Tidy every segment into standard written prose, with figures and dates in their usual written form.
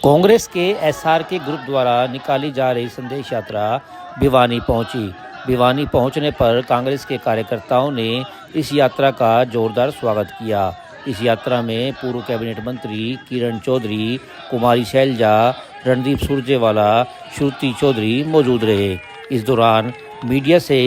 कांग्रेस के SRK group द्वारा निकाली जा रही संदेश यात्रा भिवानी पहुंची। भिवानी पहुंचने पर कांग्रेस के कार्यकर्ताओं ने इस यात्रा का जोरदार स्वागत किया। इस यात्रा में पूर्व कैबिनेट मंत्री किरण चौधरी, कुमारी शैलजा, रणदीप सुरजेवाला, श्रुति चौधरी मौजूद रहे। इस दौरान मीडिया से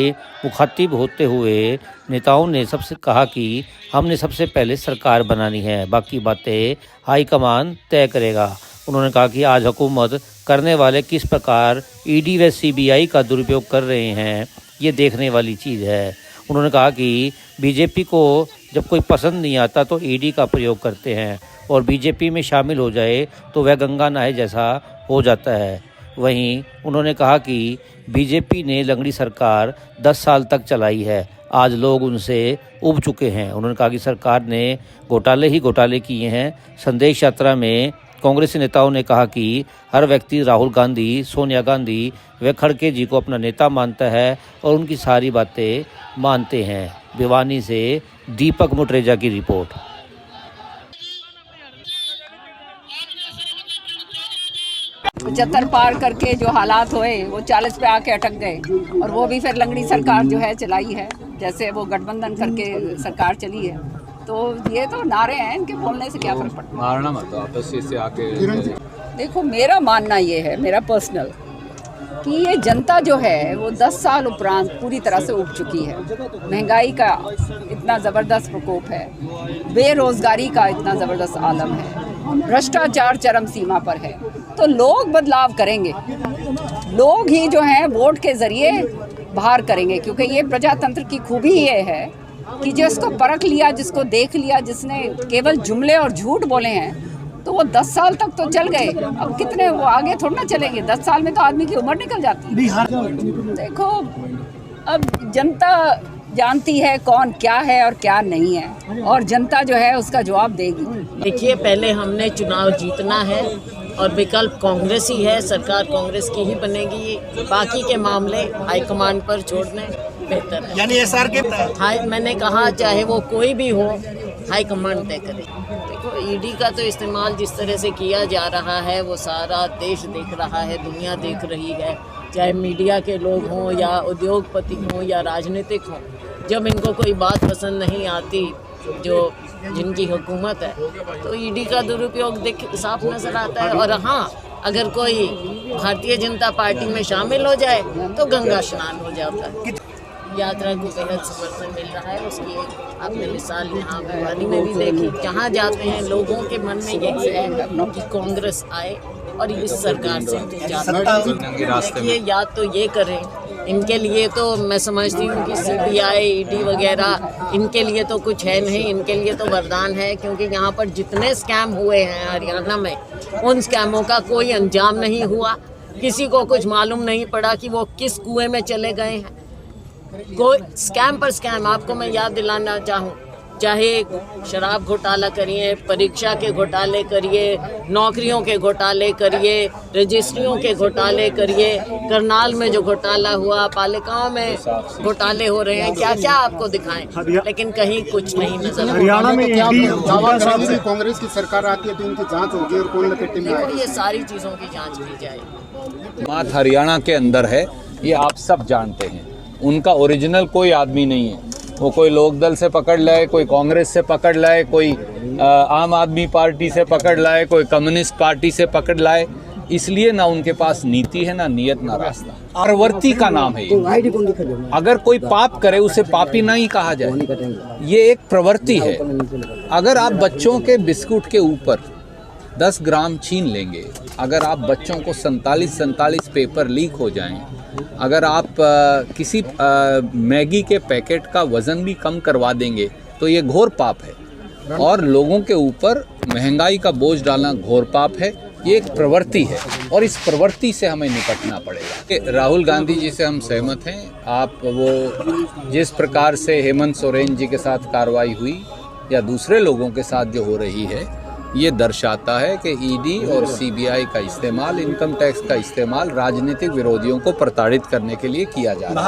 मुखातिब होते हुए नेताओं ने सबसे कहा कि हमने सबसे पहले सरकार बनानी है, बाकी बातें हाईकमान तय करेगा। उन्होंने कहा कि आज हुकूमत करने वाले किस प्रकार ईडी व सीबीआई का दुरुपयोग कर रहे हैं, ये देखने वाली चीज़ है। उन्होंने कहा कि बीजेपी को जब कोई पसंद नहीं आता तो ईडी का प्रयोग करते हैं और बीजेपी में शामिल हो जाए तो वह गंगा नहाए जैसा हो जाता है। वहीं उन्होंने कहा कि बीजेपी ने लंगड़ी सरकार 10 साल तक चलाई है, आज लोग उनसे उब चुके हैं। उन्होंने कहा कि सरकार ने घोटाले ही घोटाले किए हैं। संदेश यात्रा में कांग्रेसी नेताओं ने कहा कि हर व्यक्ति राहुल गांधी, सोनिया गांधी व खड़गे जी को अपना नेता मानता है और उनकी सारी बातें मानते हैं। भिवानी से दीपक मुटरेजा की रिपोर्ट। 75 पार करके जो हालात हुए वो 40 पे आके अटक गए और वो भी फिर लंगड़ी सरकार जो है चलाई है, जैसे वो गठबंधन करके सरकार चली है। तो ये तो नारे हैं, इनके बोलने से क्या फर्क पड़ता है। मारना मत आपस से आके। देखो, मेरा मानना ये है, मेरा पर्सनल, कि ये जनता जो है वो 10 साल उपरांत पूरी तरह से उब चुकी है। महंगाई का इतना ज़बरदस्त प्रकोप है, बेरोज़गारी का इतना ज़बरदस्त आलम है, भ्रष्टाचार चरम सीमा पर है। तो लोग बदलाव करेंगे, लोग ही जो हैं वोट के ज़रिए बाहर करेंगे, क्योंकि ये प्रजातंत्र की खूबी ये है कि जिसको परख लिया, जिसको देख लिया, जिसने केवल जुमले और झूठ बोले हैं, तो वो 10 साल तक तो चल गए। अब कितने वो आगे थोड़ा ना चलेंगे। 10 साल में तो आदमी की उम्र निकल जाती है। देखो, अब जनता जानती है कौन क्या है और क्या नहीं है, और जनता जो है उसका जवाब देगी। देखिए, पहले हमने चुनाव जीतना है और विकल्प कांग्रेस ही है, सरकार कांग्रेस की ही बनेगी। बाकी के मामले हाईकमान पर छोड़ने बेहतर है। यानी एसआरके हाई, मैंने कहा चाहे वो कोई भी हो, हाईकमान तय करे। देखो, ईडी का तो इस्तेमाल जिस तरह से किया जा रहा है वो सारा देश देख रहा है, दुनिया देख रही है, चाहे मीडिया के लोग हों या उद्योगपति हों या राजनीतिक हों। जब इनको कोई बात पसंद नहीं आती जो जिनकी हुकूमत है, तो ईडी का दुरुपयोग साफ नजर आता है। और हाँ, अगर कोई भारतीय जनता पार्टी में शामिल हो जाए तो गंगा स्नान हो जाता है। यात्रा को बेहद समर्थन मिल रहा है, उसकी आपने मिसाल यहाँ भिवानी में भी देखी। जहाँ जाते हैं लोगों के मन में ये है कि कांग्रेस आए और इस सरकार से देखिए, या तो ये करें, इनके लिए तो मैं समझती हूँ कि सीबीआई, ईडी वगैरह इनके लिए तो कुछ है नहीं, इनके लिए तो वरदान है। क्योंकि यहाँ पर जितने स्कैम हुए हैं हरियाणा में, उन स्कैमों का कोई अंजाम नहीं हुआ। किसी को कुछ मालूम नहीं पड़ा कि वो किस कुएं में चले गए हैं। कोई स्कैम पर स्कैम, आपको मैं याद दिलाना चाहूँ, चाहे शराब घोटाला करिए, परीक्षा के घोटाले करिए, नौकरियों के घोटाले करिए, रजिस्ट्रियों के घोटाले करिए, करनाल में जो घोटाला हुआ, पालिकाओं में घोटाले हो रहे हैं, क्या क्या आपको दिखाएं, लेकिन कहीं कुछ नहीं नजर। हरियाणा में कांग्रेस की सरकार आती है तो इनकी जांच होगी और कौन लपेटे में आएगा। ये सारी चीज़ों की जांच की जाएगी। बात हरियाणा के अंदर है, ये आप सब जानते हैं। उनका ओरिजिनल कोई आदमी नहीं है। वो कोई लोकदल से पकड़ लाए, कोई कांग्रेस से पकड़ लाए, कोई आम आदमी पार्टी से पकड़ लाए, कोई कम्युनिस्ट पार्टी से पकड़ लाए। इसलिए ना उनके पास नीति है, ना नियत, ना रास्ता। प्रवृत्ति का नाम है ये। अगर कोई पाप करे उसे पापी नहीं कहा जाए, ये एक प्रवृत्ति है। अगर आप बच्चों के बिस्कुट के ऊपर 10 ग्राम छीन लेंगे, अगर आप बच्चों को 47 पेपर लीक हो जाएं, अगर आप किसी मैगी के पैकेट का वज़न भी कम करवा देंगे, तो ये घोर पाप है। और लोगों के ऊपर महंगाई का बोझ डालना घोर पाप है। ये एक प्रवृत्ति है और इस प्रवृत्ति से हमें निपटना पड़ेगा। राहुल गांधी जी से हम सहमत हैं। आप वो जिस प्रकार से हेमंत सोरेन जी के साथ कार्रवाई हुई या दूसरे लोगों के साथ जो हो रही है, ये दर्शाता है कि ईडी और सीबीआई का इस्तेमाल, इनकम टैक्स का इस्तेमाल राजनीतिक विरोधियों को प्रताड़ित करने के लिए किया जा रहा है।